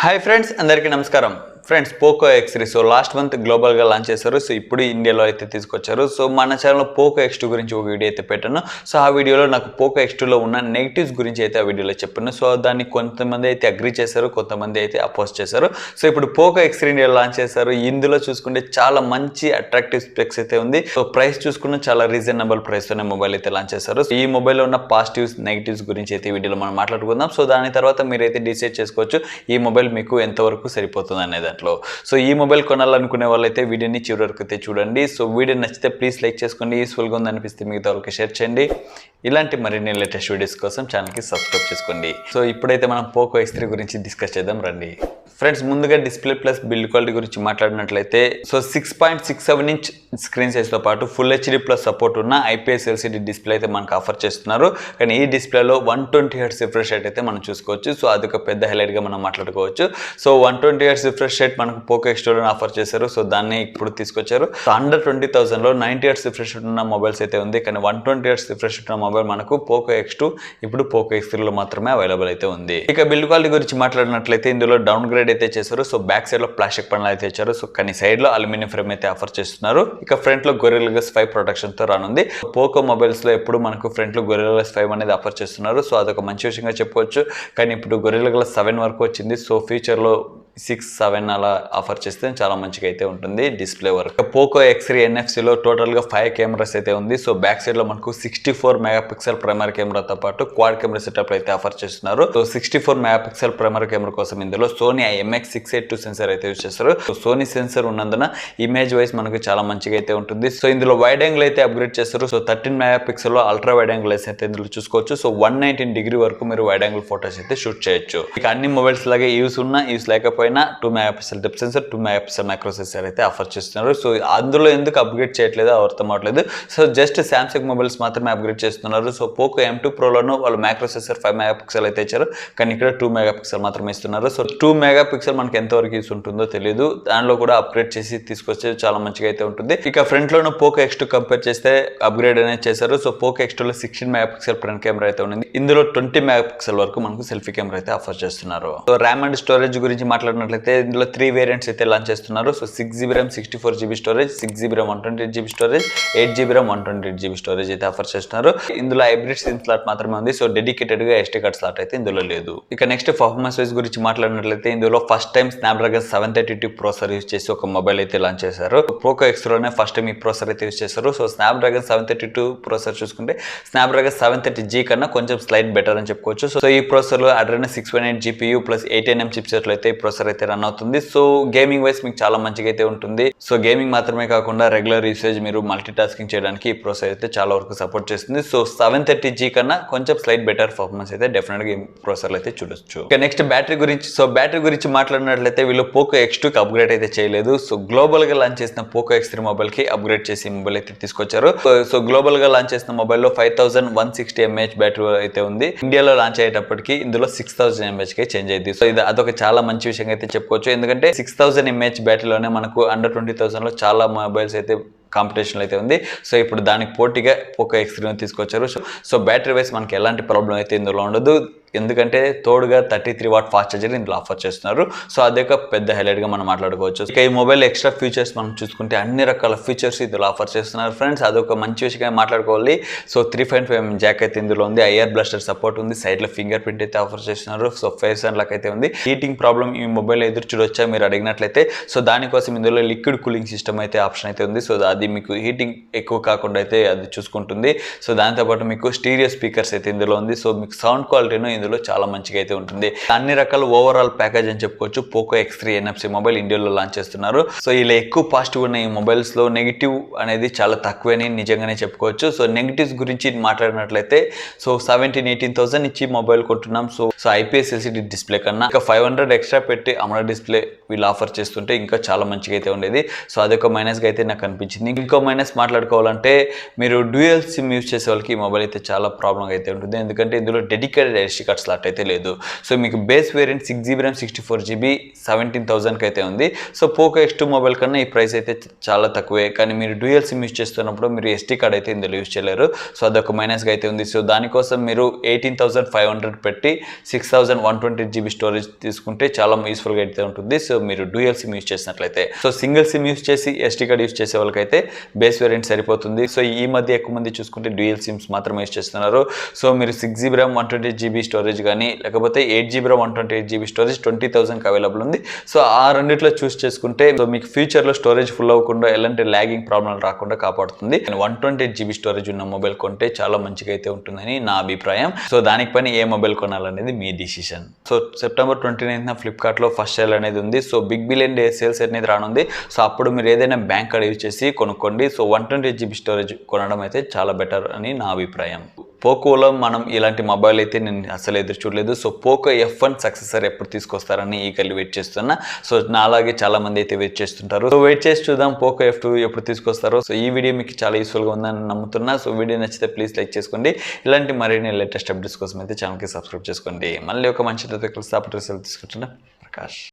Hi friends, అందరికీ నమస్కారం. Friends, Poco X3 so last month గ్లోబల్గా లాంచ్ చేశారు. సో ఇప్పుడు ఇండియాలో అయితే తీసుకొచ్చారు. సో మన ఛానల్లో పోకో X2 గురించి ఒక వీడియో అయితే పెట్టాను. సో ఆ వీడియోలో నాకు పోకో X2లో ఉన్న నెగిటివ్స్ గురించి అయితే ఆ వీడియోలో చెప్పాను. సో దాన్ని కొంతమంది అయితే అగ్రీ చేశారు, కొంతమంది అయితే అపోజ్ చేశారు. సో ఇప్పుడు పోకో X3 ఇండియాలో లాంచ్ చేశారు. ఇందులో చూసుకుంటే చాలా మంచి అట్రాక్టివ్ స్పెక్స్ అయితే ఉంది. సో ప్రైస్ చూసుకున్న చాలా రీజనబుల్ ప్రైస్తోనే మొబైల్ అయితే లాంచ్ చేశారు. ఈ మొబైల్లో ఉన్న పాజిటివ్స్ నెగిటివ్స్ గురించి అయితే ఈ వీడియోలో మనం మాట్లాడుకుందాం. సో దాని తర్వాత మీరైతే డిసైడ్ చేసుకోవచ్చు ఈ మొబైల్ మీకు ఎంతవరకు సరిపోతుంది అనేది. సో ఈ మొబైల్ కొనాలనుకునే వాళ్ళైతే వీడియోని చివరి వరకు అయితే చూడండి. సో వీడియో నచ్చితే ప్లీజ్ లైక్ చేసుకోండి, యూస్ఫుల్గా ఉందనిపిస్తే మిగతా వాళ్ళకి షేర్ చేయండి. ఇలాంటి మరిన్ని లేటెస్ట్ వీడియోస్ కోసం ఛానల్కి సబ్స్క్రైబ్ చేసుకోండి. సో ఇప్పుడైతే మనం పోకో X3 గురించి డిస్కస్ చేద్దాం రండి. ఫ్రెండ్స్, ముందుగా డిస్ప్లే ప్లస్ బిల్డ్ క్వాలిటీ గురించి మాట్లాడినట్లయితే సో 6.67 ఇంచ్ స్క్రీన్ సైజ్తో పాటు ఫుల్ HD ప్లస్ సపోర్ట్ ఉన్న IPS LCD డిస్ప్లే అయితే మనకు ఆఫర్ చేస్తున్నారు. కానీ ఈ డిస్ప్లేలో 120 Hz రిఫ్రెష్ రేట్ అయితే మనం చూసుకోవచ్చు. సో అది ఒక పెద్ద హైలైట్గా మనం మాట్లాడుకోవచ్చు. సో 120 Hz రిఫ్రెష్ రేట్ మనకు పోకో X2లో ఆఫర్ చేశారు. సో దాన్ని ఇప్పుడు తీసుకొచ్చారు. సో అండర్ 20,000లో 90 Hz రిఫ్రెష్ ఉన్న మొబైల్స్ అయితే ఉంది. కానీ 120 Hz రిఫ్రెష్ ఉన్న మొబైల్ మనకు పోకో X2 ఇప్పుడు పోకో X3లో మాత్రమే అవైలబుల్ అయితే ఉంది. ఇక బిల్డ్ క్వాలిటీ గురించి మాట్లాడినట్లయితే ఇందులో డౌన్ గ్రేడ్ అయితే చేశారు. సో బ్యాక్ సైడ్ లో ప్లాస్టిక్ పనులు అయితే ఇచ్చారు. సో కానీ సైడ్ లో అల్యూమినియం ఫ్రేమ్ అయితే ఆఫర్ చేస్తున్నారు. ఇక ఫ్రంట్ లో గొరిల్లా గ్లాస్ 5 ప్రొటెక్షన్ తో రానుంది. పోకో మొబైల్స్ లో ఎప్పుడు మనకు ఫ్రంట్ లో గొరిల్లా గ్లాస్ 5 అనేది ఆఫర్ చేస్తున్నారు. సో అదొక మంచి విషయంగా చెప్పుకోవచ్చు. కానీ ఇప్పుడు గొరిల్లా గ్లాస్ 7 వరకు వచ్చింది. సో ఫ్యూచర్ లో 6, 7 అలా ఆఫర్ చేస్తే చాలా మంచిగా అయితే ఉంటుంది డిస్ప్లే వరకు. పోకో X3 NFCలో టోటల్గా 5 కెమెరాస్ అయితే ఉంది. సో బ్యాక్ సైడ్ లో మనకు 64 మెగాపిక్సెల్ ప్రైమరీ కెమెరాతో పాటు క్వాడ్ కెమెరా సెటప్ అయితే ఆఫర్ చేస్తున్నారు. సో 64 మెగాపిక్సెల్ ప్రైమరీ కెమెరా కోసం ఇందులో సోనీ IMX682 సెన్సర్ అయితే యూజ్ చేస్తారు. సో సోనీ సెన్సర్ ఉన్నందున ఇమేజ్ వైస్ మనకు చాలా మంచిగా అయితే ఉంటుంది. సో ఇందులో వైడ్ యాంగిల్ అయితే అప్గ్రేడ్ చేస్తారు. సో 13 మెగాపిక్సెల్ లో అల్ట్రా వైడ్ యాంగిల్ అయితే ఇందులో చూసుకోవచ్చు. సో 119 డిగ్రీ వరకు మీరు వైడ్ యాంగిల్ ఫోటోస్ అయితే షూట్ చేయొచ్చు. ఇక అన్ని మొబైల్స్ లాగే యూస్ ఉన్నా యూస్ లేకపోయినా 2 megapixel depth sensor, 2 megapixel micro sensor అయితే ఆఫర్ చేస్తున్నారు. సో అందులో ఎందుకు అప్గ్రేడ్ చేయట్లేదు అర్థం అవట్లేదు. సో జస్ట్ సామ్సంగ్ మొబైల్స్ మాత్రమే అప్గ్రేడ్ చేస్తున్నారు. సో పోకో M2 ప్రోలోను వాళ్ళు మైక్రో సెన్సర్ 5 మెగాపిక్సెల్ అయితే ఇచ్చారు. కానీ ఇక్కడ 2 మెగాపిక్సెల్ మాత్రమే ఇస్తున్నారు. సో 2 మెగాపిక్సెల్ మనకి ఎంతవరకు యూస్ ఉంటుందో తెలియదు. దానిలో కూడా అప్గ్రేడ్ చేసి తీసుకొస్తే చాలా మంచిగా అయితే ఉంటుంది. ఇక ఫ్రంట్ లోను పోకో X2 కంపేర్ చేస్తే అప్గ్రేడ్ అనేది చేశారు. సో పోకో X2లో 16 మెగాపిక్సెల్ ఫ్రంట్ కెమెరా అయితే ఉంది. ఇందులో 20 మెగాపిక్సెల్ వరకు మనకు సెల్ఫీ కెమెరా అయితే ఆఫర్ చేస్తున్నారు. సో ర్యామ్ అండ్ స్టోరేజ్ గురించి మాట్లాడినట్లయితే ఇందులో 3 వేరియంట్స్ అయితే లాంచ్ చేస్తున్నారు. So 6GB RAM 64GB storage, 6GB RAM 128GB storage, 8GB RAM 128GB storage అయితే ఆఫర్ చేస్తున్నారు. ఇందులో హైబ్రిడ్ సిమ్ స్లాట్ మాత్రమే ఉంది. సో డెడికేటెడ్ గా SD కార్డ్ స్లాట్ అయితే ఇందులో లేదు. ఇక నెక్స్ట్ పర్ఫార్మెన్స్ వైజ్ గురించి మాట్లాడినట్లయితే ఇందులో first time Snapdragon 732 processor use చేసి ఒక మొబైల్ అయితే లాంచ్ చేశారు. పోకో X3లోనే ఫస్ట్ టైం ఈ ప్రాసెసర్ అయితే యూజ్ చేశారు. సో స్నాప్డ్రాగన్ 732 ప్రాసెసర్ చూసుకుంటే స్నాప్డ్రాగన్ 730G కన్నా కొంచెం స్లైట్ బెటర్ అని చెప్పుకోవచ్చు. సో ఈ ప్రాసెసర్ లో Adreno 618 GPU plus 8nm chip set లో అయితే ఈ ప్రాసెసర్ అయితే రన్ అవుతుంది. సో గేమింగ్ వైస్ మీకు చాలా మంచిగా అయితే ఉంటుంది. సో గేమింగ్ మాత్రమే కాకుండా రెగ్యులర్ యూసేజ్ మీరు మల్టీ టాస్కింగ్ చేయడానికి ఈ ప్రాసెసర్ అయితే చాలా వరకు సపోర్ట్ చేస్తుంది. సో 730G కన్నా కొంచెం స్లైట్ బెటర్ పర్ఫార్మెన్స్ అయితే డెఫినెట్ గా ఈ ప్రాసెసర్ అయితే చూడొచ్చు. ఇక నెక్స్ట్ బ్యాటరీ గురించి మాట్లాడినట్లయితే వీళ్ళు పోకో X2 కి అప్గ్రేడ్ అయితే చేయలేదు. సో గ్లోబల్ గా లాంచ్ చేసిన పోకో X3 మొబైల్ కి అప్గ్రేడ్ చేసి మొబైల్ అయితే తీసుకొచ్చారు. సో గ్లోబల్ గా లాంచ్ చేసిన మొబైల్లో 5160 mAh బ్యాటరీ అయితే ఉంది. ఇండియాలో లాంచ్ అయ్యేటప్పటికి ఇందులో 6000 mAh కి చేంజ్ అయింది. సో ఇది అదొక చాలా మంచి విషయంగా అయితే చెప్పుకోవచ్చు. ఎందుకంటే 6000 mAh బ్యాటరీలోనే మనకు అండర్ 20,000 లో చాలా మొబైల్స్ అయితే కాంపిటీషన్ అయితే ఉంది. సో ఇప్పుడు దానికి పోటీగా పోకో X3 తీసుకొచ్చారు. సో బ్యాటరీ వైస్ మనకి ఎలాంటి ప్రాబ్లం అయితే ఇందులో ఉండదు. ఎందుకంటే తోడుగా 33 వాట్ ఫాస్ట్ ఛార్జర్ ఇందులో ఆఫర్ చేస్తున్నారు. సో అదొక పెద్ద హైలైట్ గా మనం మాట్లాడుకోవచ్చు. ఇక ఈ మొబైల్ ఎక్స్ట్రా ఫీచర్స్ మనం చూసుకుంటే అన్ని రకాల ఫీచర్స్ ఇందులో ఆఫర్ చేస్తున్నారు ఫ్రెండ్స్. అదొక మంచి విషయంగా మాట్లాడుకోవాలి. సో 3.5mm జాక్ అయితే ఇందులో ఉంది. ఐఆర్ బ్లాస్టర్ సపోర్ట్ ఉంది. సైడ్ లో ఫింగర్ ప్రింట్ అయితే ఆఫర్ చేస్తున్నారు. సో ఫేస్ అన్లాక్ అయితే ఉంది. హీటింగ్ ప్రాబ్లం ఈ మొబైల్ ఎదురు చూడొచ్చా మీరు అడిగినట్లయితే సో దానికోసం ఇందులో లిక్విడ్ కూలింగ్ సిస్టమ్ అయితే ఆప్షన్ అయితే ఉంది. సో అది మీకు హీటింగ్ ఎక్కువ కాకుండా అయితే అది చూసుకుంటుంది. సో దాంతోపాటు మీకు స్టీరియో స్పీకర్స్ అయితే ఇందులో ఉంది. సో మీకు సౌండ్ క్వాలిటీను ఇందులో చాలా మంచిగా అయితే ఉంటుంది. అన్ని రకాల ఓవరాల్ ప్యాకేజ్ అని చెప్పుకోవచ్చు. పోకో X3 NFC మొబైల్ ఇండియాలో లాంచ్ చేస్తున్నారు. సో ఇలా ఎక్కువ పాజిటివ్ ఉన్న ఈ మొబైల్స్ లో నెగిటివ్ అనేది చాలా తక్కువని నిజంగానే చెప్పుకోవచ్చు. సో నెగిటివ్స్ గురించి మాట్లాడినట్లయితే సో 17,000-18,000 ఇచ్చి మొబైల్ కొంటున్నాం. సో IPS LCD డిస్ప్లే కన్నా ఇంకా 500 ఎక్స్ట్రా పెట్టి AMOLED డిస్ప్లే వీళ్ళు ఆఫర్ చేస్తుంటే ఇంకా చాలా మంచిగా అయితే ఉండేది. సో అదొక మైనస్ గా అయితే నాకు అనిపించింది. ఇంకో మైనస్ మాట్లాడుకోవాలంటే మీరు డ్యూయల్ సిమ్ యూజ్ చేసే వాళ్ళకి ఈ మొబైల్ అయితే చాలా ప్రాబ్లం అయితే ఉంటుంది. ఎందుకంటే ఇందులో డెడికేటెడ్ SD కార్డ్ స్లాట్ అయితే లేదు. సో మీకు base variant 6GB RAM 64GB 17,000కి అయితే ఉంది. సో పోకో X2 మొబైల్ కన్నా ఈ ప్రైస్ అయితే చాలా తక్కువే, కానీ మీరు డ్యూయల్ సిమ్ యూస్ చేస్తున్నప్పుడు మీరు SD కార్డ్ అయితే ఇందులో యూస్ చేయలేరు. సో అదొక మైనస్గా అయితే ఉంది. సో దానికోసం మీరు 18,500 పెట్టి 6,120GB స్టోరేజ్ తీసుకుంటే చాలా యూస్ఫుల్గా అయితే ఉంటుంది. సో మీరు డ్యూయల్ సిమ్ యూస్ చేసినట్లయితే. సో సింగిల్ సిమ్ యూస్ చేసి SD కార్డ్ యూస్ చేసే వాళ్ళకైతే బేస్ వేరియంట్ సరిపోతుంది. సో ఈ మధ్య ఎక్కువ మంది చూసుకుంటే డ్యూయల్ సిమ్స్ మాత్రమే యూస్ చేస్తున్నారు. సో మీరు 6GB RAM 128GB స్టోరేజ్ కానీ లేకపోతే 8GB RAM 128GB స్టోరేజ్ 20,000కి అవైలబుల్ ఉంది. సో ఆ రెండిట్లో చూస్ చేసుకుంటే సో మీకు ఫ్యూచర్లో స్టోరేజ్ ఫుల్ అవ్వకుండా ఎలాంటి ల్యాగింగ్ ప్రాబ్లం రాకుండా కాపాడుతుంది. 128GB స్టోరేజ్ ఉన్న మొబైల్ కొంటే చాలా మంచిగా అయితే ఉంటుందని నా అభిప్రాయం. సో దానిపైన ఏ మొబైల్ కొనాలనేది మీ డిసిషన్. సో సెప్టెంబర్ 29న ఫ్లిప్కార్ట్లో ఫస్ట్ సేల్ అనేది ఉంది. So big billion day sales అనేది రానుంది. సో అప్పుడు మీరు ఏదైనా బ్యాంక్ కార్డ్ యూజ్ చేసి కొనుక్కోండి. సో 128GB స్టోరేజ్ కొనడం అయితే చాలా బెటర్ అని నా అభిప్రాయం. పోకోలో మనం ఇలాంటి మొబైల్ అయితే నేను అసలు ఎదురు చూడలేదు. సో పోకో F1 సక్సెసర్ ఎప్పుడు తీసుకొస్తారని ఈగర్లీ వెయిట్ చేస్తున్నా. సో నా అలాగే చాలా మంది అయితే వెయిట్ చేస్తుంటారు. సో వెయిట్ చేసి చూద్దాం పోకో F2 ఎప్పుడు తీసుకొస్తారో. సో ఈ వీడియో మీకు చాలా యూస్ఫుల్గా ఉందని నమ్ముతున్నా. సో వీడియో నచ్చితే ప్లీజ్ లైక్ చేసుకోండి. ఇలాంటి మరిన్ని లేటెస్ట్ అప్డేట్స్ కోసం అయితే ఛానల్కి సబ్స్క్రైబ్ చేసుకోండి. మళ్ళీ ఒక మంచి రిజల్ట్ తీసుకుంటున్నా ప్రకాష్.